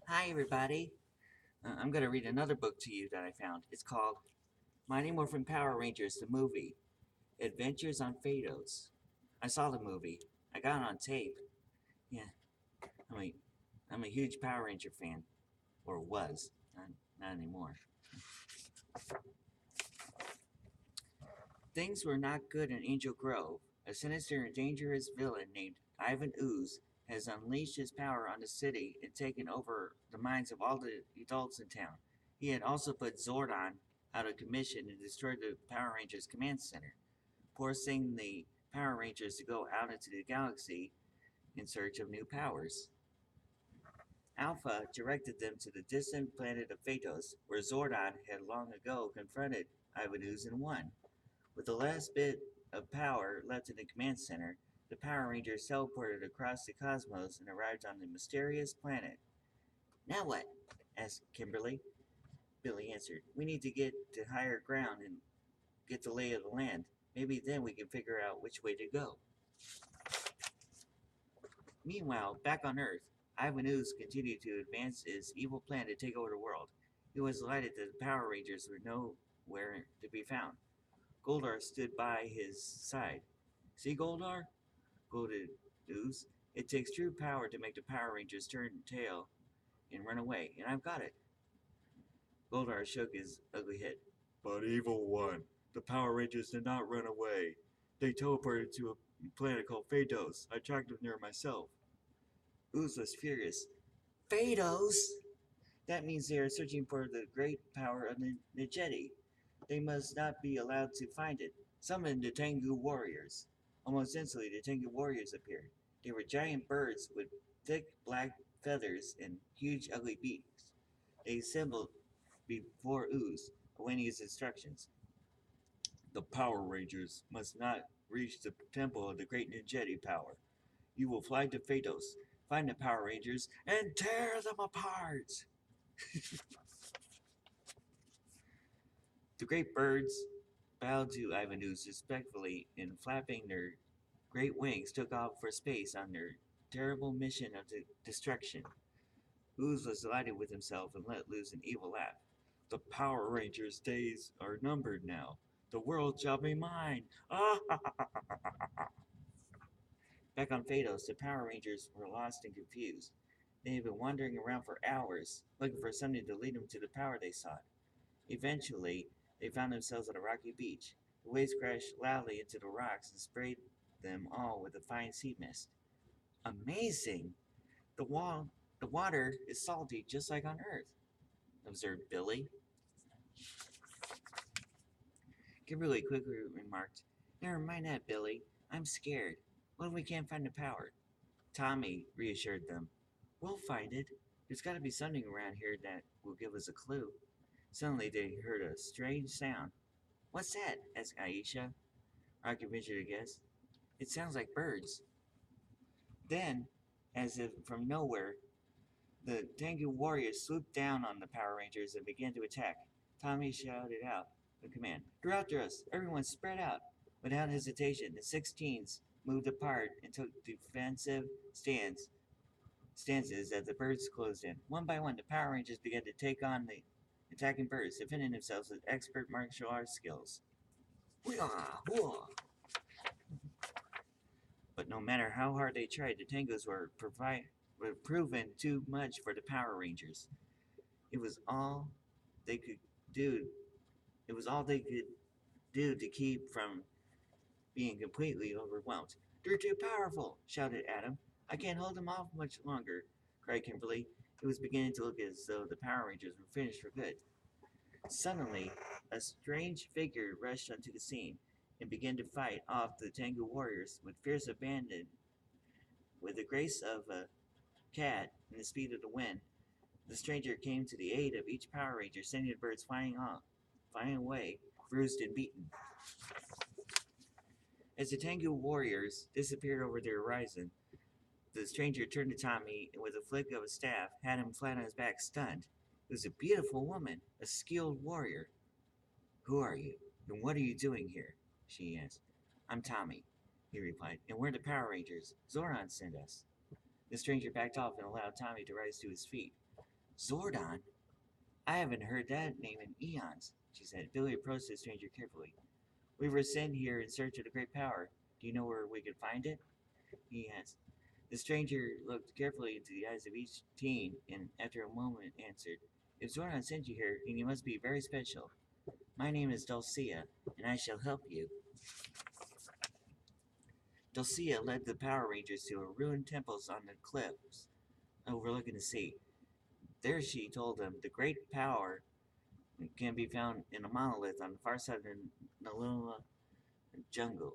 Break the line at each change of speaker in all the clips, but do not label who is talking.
Hi, everybody. I'm going to read another book to you that I found. It's called Mighty Morphin Power Rangers, the movie, Adventures on Phaedos. I saw the movie. I got it on tape. Yeah, I'm a, I'm a huge Power Ranger fan, or was, not anymore. Things were not good in Angel Grove. A sinister and dangerous villain named Ivan Ooze has unleashed his power on the city and taken over the minds of all the adults in town. He had also put Zordon out of commission and destroyed the Power Rangers command center, forcing the Power Rangers to go out into the galaxy in search of new powers. Alpha directed them to the distant planet of Phaedos, where Zordon had long ago confronted Ivan Ooze and won. With the last bit of power left in the command center, the Power Rangers teleported across the cosmos and arrived on the mysterious planet. Now what? Asked Kimberly. Billy answered, We need to get to higher ground and get the lay of the land. Maybe then we can figure out which way to go. Meanwhile, back on Earth, Ivan Ooze continued to advance his evil plan to take over the world. He was delighted that the Power Rangers were nowhere to be found. Goldar stood by his side. See, Goldar? Gloated Ooze. It takes true power to make the Power Rangers turn tail and run away, and I've got it. Goldar shook his ugly head. But evil one, the Power Rangers did not run away. They teleported to a planet called Phaedos. I tracked them there myself. Ooze was furious. Phaedos? That means they are searching for the great power of the Nageti. They must not be allowed to find it. Summon the Tengu warriors. Almost instantly, the Tengu warriors appeared. They were giant birds with thick black feathers and huge ugly beaks. They assembled before Ooze, awaiting his instructions. The Power Rangers must not reach the temple of the great Ninjetti power. You will fly to Phaedos, find the Power Rangers, and tear them apart! The great birds bowed to Ivan Ooze respectfully and flapping their great wings took off for space on their terrible mission of destruction. Ooze was delighted with himself and let loose an evil laugh. The Power Rangers' days are numbered now. The world shall be mine. Ah! Back on Phaedos, the Power Rangers were lost and confused. They had been wandering around for hours, looking for something to lead them to the power they sought. Eventually, they found themselves on a rocky beach. The waves crashed loudly into the rocks and sprayed them all with a fine sea mist. Amazing! The wall, the water is salty just like on Earth, observed Billy. Kimberly quickly remarked, Never mind that, Billy. I'm scared. What if we can't find the power? Tommy reassured them. We'll find it. There's got to be something around here that will give us a clue. Suddenly they heard a strange sound. What's that? Asked Aisha. Rocky ventured to guess. It sounds like birds. Then, as if from nowhere, the Tengu warriors swooped down on the Power Rangers and began to attack. Tommy shouted out the command. They're after us! Everyone spread out! Without hesitation, the 16s moved apart and took defensive stances as the birds closed in. One by one, the Power Rangers began to take on the attacking birds, defending themselves with expert martial arts skills. But no matter how hard they tried, the Tangos were proven too much for the Power Rangers. It was all they could do. It was all they could do to keep from being completely overwhelmed. They're too powerful, shouted Adam. I can't hold them off much longer, cried Kimberly. It was beginning to look as though the Power Rangers were finished for good. Suddenly, a strange figure rushed onto the scene and began to fight off the Tengu warriors with fierce abandon. With the grace of a cat and the speed of the wind, the stranger came to the aid of each Power Ranger, sending the birds flying away, bruised and beaten. As the Tengu warriors disappeared over the horizon, the stranger turned to Tommy and with a flick of a staff had him flat on his back, stunned. It was a beautiful woman, a skilled warrior. Who are you? And what are you doing here? She asked. I'm Tommy, he replied, and we're the Power Rangers. Zoran sent us. The stranger backed off and allowed Tommy to rise to his feet. Zordon? I haven't heard that name in eons, she said. Billy approached the stranger carefully. We were sent here in search of the great power. Do you know where we could find it? He asked. The stranger looked carefully into the eyes of each teen and, after a moment, answered, If Zordon sent you here, then you must be very special. My name is Dulcia, and I shall help you. Dulcia led the Power Rangers to a ruined temple on the cliffs overlooking the sea. There she told them the great power can be found in a monolith on the far side of the Nalula jungle.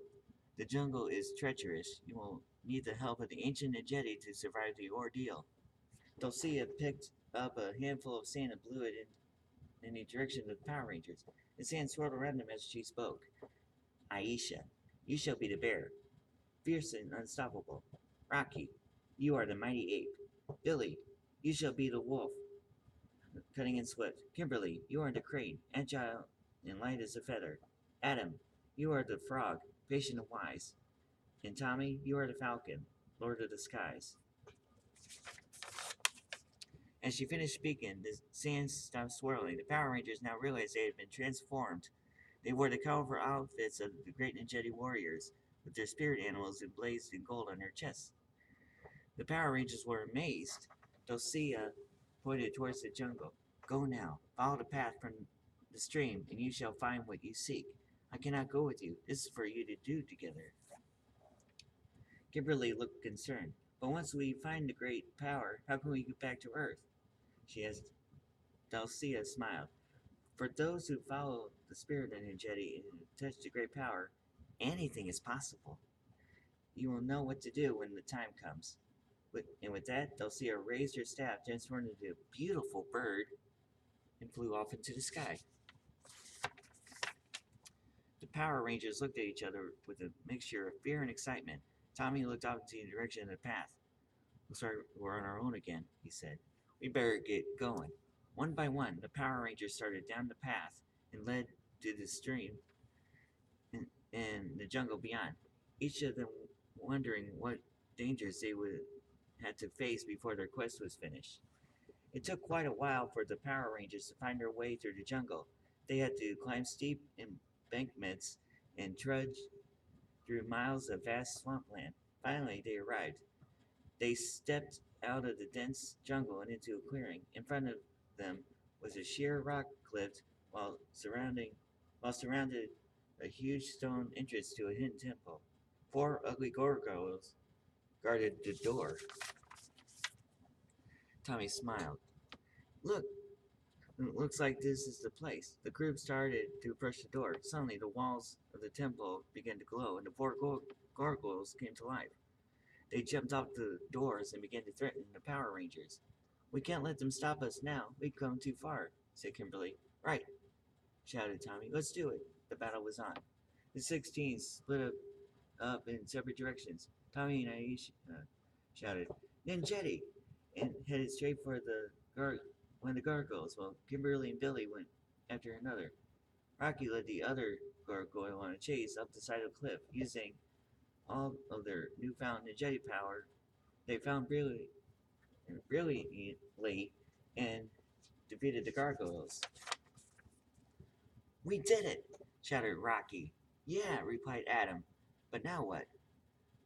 The jungle is treacherous. You will need the help of the ancient Najeti to survive the ordeal. Dulcia picked up a handful of sand and blew it in the direction of the Power Rangers. The sand swirled around them as she spoke. Aisha, you shall be the bear, fierce and unstoppable. Rocky, you are the mighty ape. Billy, you shall be the wolf, cunning and swift. Kimberly, you are the crane, agile and light as a feather. Adam, you are the frog, patient and wise. And Tommy, you are the falcon, lord of the skies. As she finished speaking, the sand stopped swirling. The Power Rangers now realized they had been transformed. They wore the colorful outfits of the great Najeti warriors, with their spirit animals emblazoned in gold on their chests. The Power Rangers were amazed. Dulcia pointed towards the jungle. Go now, follow the path from the stream, and you shall find what you seek. I cannot go with you. This is for you to do together. Kimberly looked concerned. But once we find the great power, how can we get back to Earth? She asked. Dulcia smiled. For those who follow the spirit of Najeti and touch the great power, anything is possible. You will know what to do when the time comes. And with that, Dulcia raised her staff, transformed into a beautiful bird, and flew off into the sky. The Power Rangers looked at each other with a mixture of fear and excitement. Tommy looked off into the direction of the path. Looks like we're on our own again, he said. We better get going. One by one, the Power Rangers started down the path and led to the stream and the jungle beyond, each of them wondering what dangers they would have to face before their quest was finished. It took quite a while for the Power Rangers to find their way through the jungle. They had to climb steep embankments and trudge through miles of vast swampland. Finally, they arrived. They stepped out of the dense jungle and into a clearing. In front of them was a sheer rock cliff, while surrounded a huge stone entrance to a hidden temple. 4 ugly gargoyles guarded the door. Tommy smiled. Look, it looks like this is the place. The group started to approach the door. Suddenly, the walls of the temple began to glow, and the 4 gargoyles came to life. They jumped off the doors and began to threaten the Power Rangers. We can't let them stop us now. We've come too far, said Kimberly. Right, shouted Tommy. Let's do it. The battle was on. The 16s split up in separate directions. Tommy and Aisha shouted, Ninjetti! And headed straight for one of the gargoyles, while Kimberly and Billy went after another. Rocky led the other gargoyle on a chase up the side of the cliff, using all of their newfound Najeti power. They found brilliantly and defeated the gargoyles. We did it! Shouted Rocky. Yeah, replied Adam. But now what?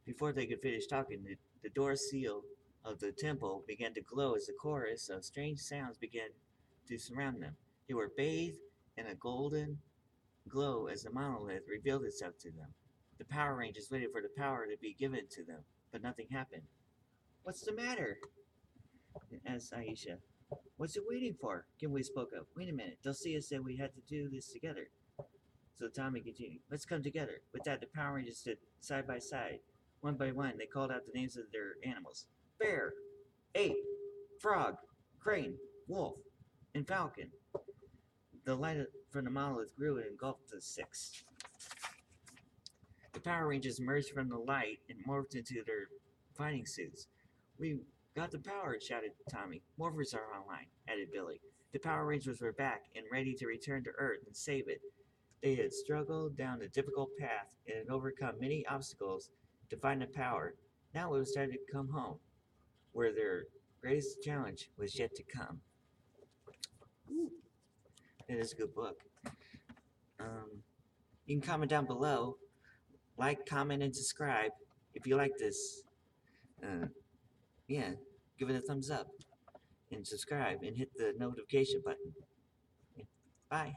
Before they could finish talking, the door seal of the temple began to glow as a chorus of strange sounds began to surround them. They were bathed in a golden glow as the monolith revealed itself to them. The Power Rangers waited for the power to be given to them, but nothing happened. What's the matter? Asked Aisha. What's it waiting for? Kimberly spoke up. Wait a minute. Dulcia said we had to do this together. So Tommy continued. Let's come together. With that, the Power Rangers stood side by side. One by one, they called out the names of their animals. Bear, ape, frog, crane, wolf, and falcon. The light from the monolith grew and engulfed the 6. The Power Rangers emerged from the light and morphed into their fighting suits. We got the power, shouted Tommy. Morphers are online, added Billy. The Power Rangers were back and ready to return to Earth and save it. They had struggled down a difficult path and had overcome many obstacles to find the power. Now it was time to come home, where their greatest challenge was yet to come. It is a good book. You can comment down below, like, comment, and subscribe if you like this. Yeah, give it a thumbs up and subscribe and hit the notification button. Bye.